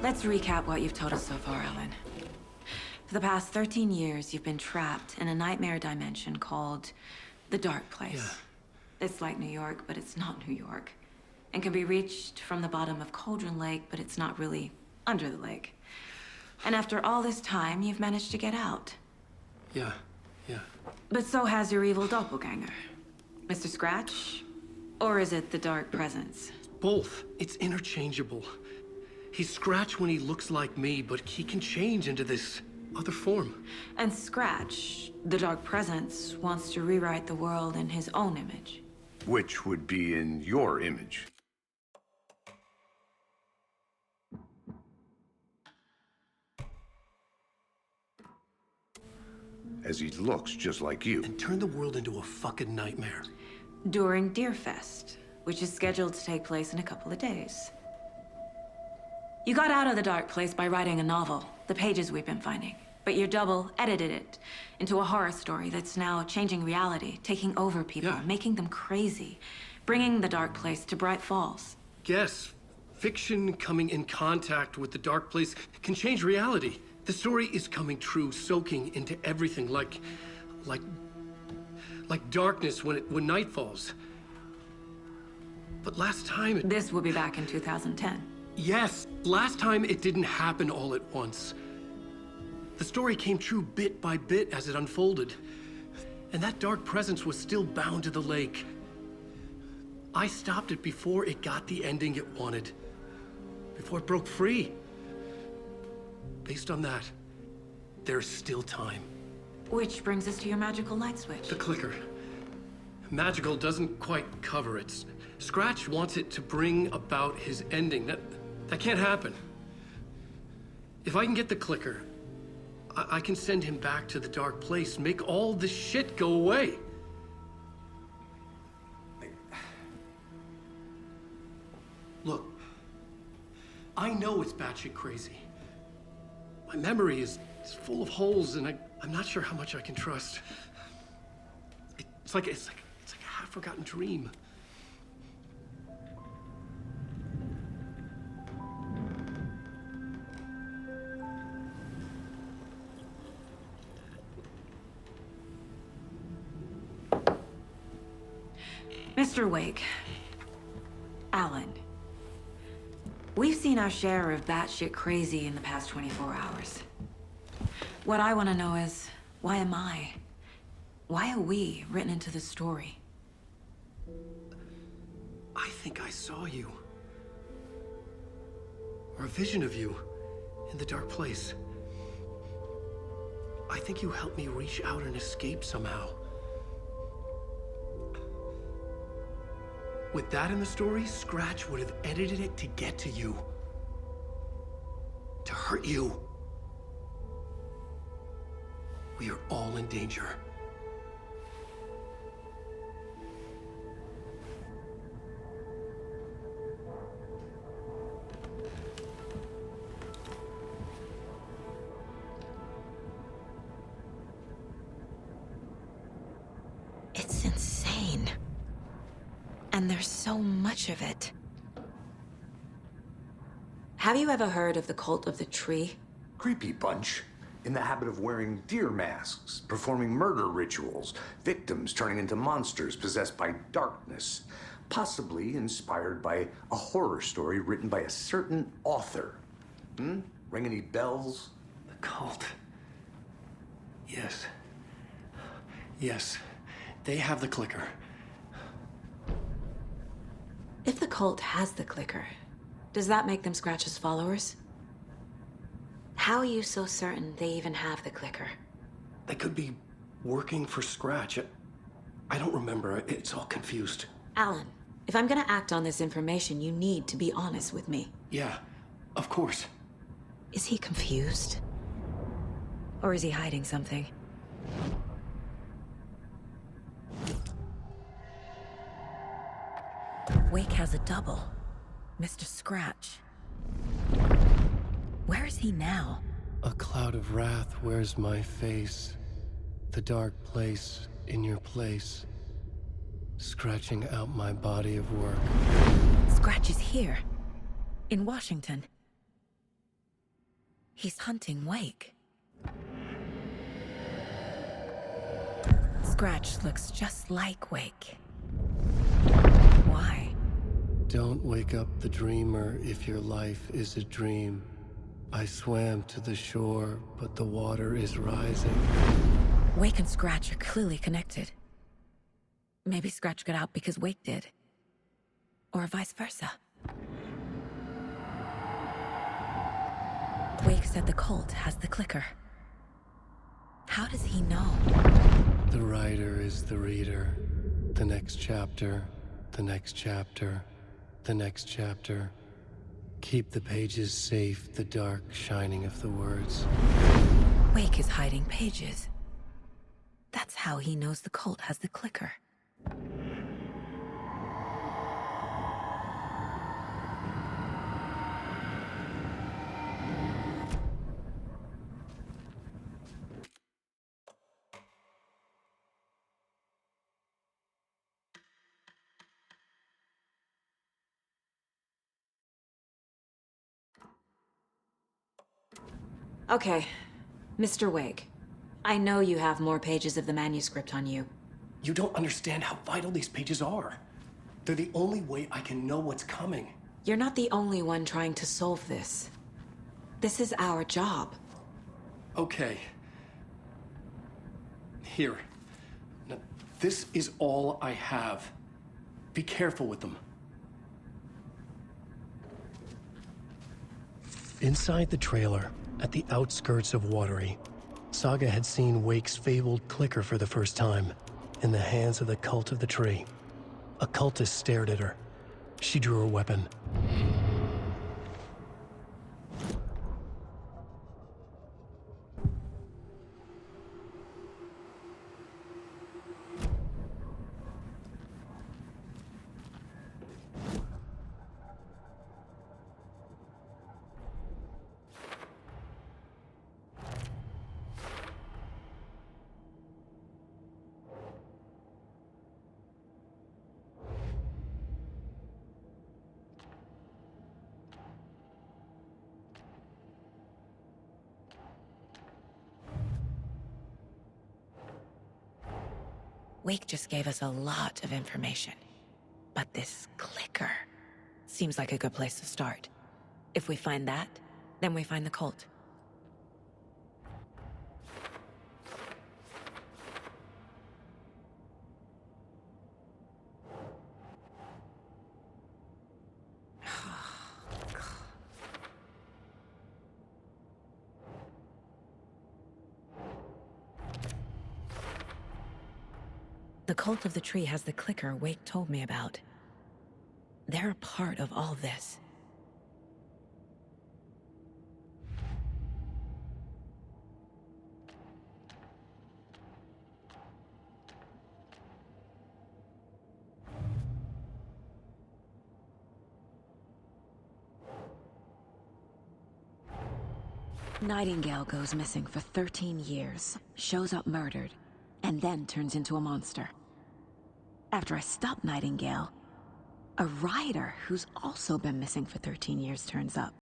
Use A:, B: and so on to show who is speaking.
A: Let's recap what you've told us so far, Alan. For the past 13 years, you've been trapped in a nightmare dimension called the Dark Place.
B: Yeah.
A: It's like New York, but it's not New York. And can be reached from the bottom of Cauldron Lake, but it's not really under the lake. And after all this time, you've managed to get out.
B: Yeah.
A: But so has your evil doppelganger. Mr. Scratch? Or is it the Dark Presence?
B: Both. It's interchangeable. He's Scratch when he looks like me, but he can change into this other form.
A: And Scratch, the Dark Presence, wants to rewrite the world in his own image.
C: Which would be in your image. As he looks just like you.
B: And turn the world into a fucking nightmare.
A: During Deerfest, which is scheduled to take place in a couple of days. You got out of the Dark Place by writing a novel, the pages we've been finding. But your double edited it into a horror story that's now changing reality, taking over people, making them crazy, bringing the Dark Place to Bright Falls.
B: Yes, fiction coming in contact with the Dark Place can change reality. The story is coming true, soaking into everything like darkness when night falls. But last time
A: This will be back in 2010.
B: Yes, last time it didn't happen all at once. The story came true bit by bit as it unfolded. And that dark presence was still bound to the lake. I stopped it before it got the ending it wanted. Before it broke free. Based on that, there's still time.
A: Which brings us to your magical light switch.
B: The clicker. Magical doesn't quite cover it. Scratch wants it to bring about his ending. That can't happen. If I can get the clicker, I can send him back to the Dark Place, make all this shit go away. Look, I know it's batshit crazy. My memory is full of holes, and I'm not sure how much I can trust. It's like a half-forgotten dream.
A: Mr. Wake, Alan, we've seen our share of batshit crazy in the past 24 hours. What I want to know is, why am I? Why are we written into the story?
B: I think I saw you. Or a vision of you in the Dark Place. I think you helped me reach out and escape somehow. With that in the story, Scratch would have edited it to get to you. To hurt you. We are all in danger.
A: It's insane. And there's so much of it. Have you ever heard of the Cult of the Tree?
C: Creepy bunch. In the habit of wearing deer masks, performing murder rituals, victims turning into monsters possessed by darkness, possibly inspired by a horror story written by a certain author. Ring any bells?
B: The cult. Yes. Yes. They have the clicker.
A: If the cult has the clicker, does that make them Scratch's followers? How are you so certain they even have the clicker?
B: They could be working for Scratch. I don't remember. It's all confused.
A: Alan, if I'm gonna act on this information, you need to be honest with me.
B: Yeah, of course.
A: Is he confused? Or is he hiding something? Wake has a double. Mr. Scratch. Where is he now?
B: A cloud of wrath wears my face. The dark place in your place. Scratching out my body of work.
A: Scratch is here. In Washington. He's hunting Wake. Scratch looks just like Wake. Why?
B: Don't wake up the dreamer if your life is a dream. I swam to the shore, but the water is rising.
A: Wake and Scratch are clearly connected. Maybe Scratch got out because Wake did. Or vice versa. Wake said the cult has the clicker. How does he know?
B: The writer is the reader. The next chapter, the next chapter, the next chapter. Keep the pages safe, the dark shining of the words.
A: Wake is hiding pages. That's how he knows the cult has the clicker. Okay, Mr. Wake. I know you have more pages of the manuscript on you.
B: You don't understand how vital these pages are. They're the only way I can know what's coming.
A: You're not the only one trying to solve this. This is our job.
B: Okay. Here. Now, this is all I have. Be careful with them. Inside the trailer, at the outskirts of Watery, Saga had seen Wake's fabled clicker for the first time, in the hands of the Cult of the Tree. A cultist stared at her. She drew her weapon.
A: Wake just gave us a lot of information. But this clicker seems like a good place to start. If we find that, then we find the cult. The Cult of the Tree has the clicker Wake told me about. They're a part of all this. Nightingale goes missing for 13 years, shows up murdered, and then turns into a monster. After I stop Nightingale, a rider who's also been missing for 13 years turns up.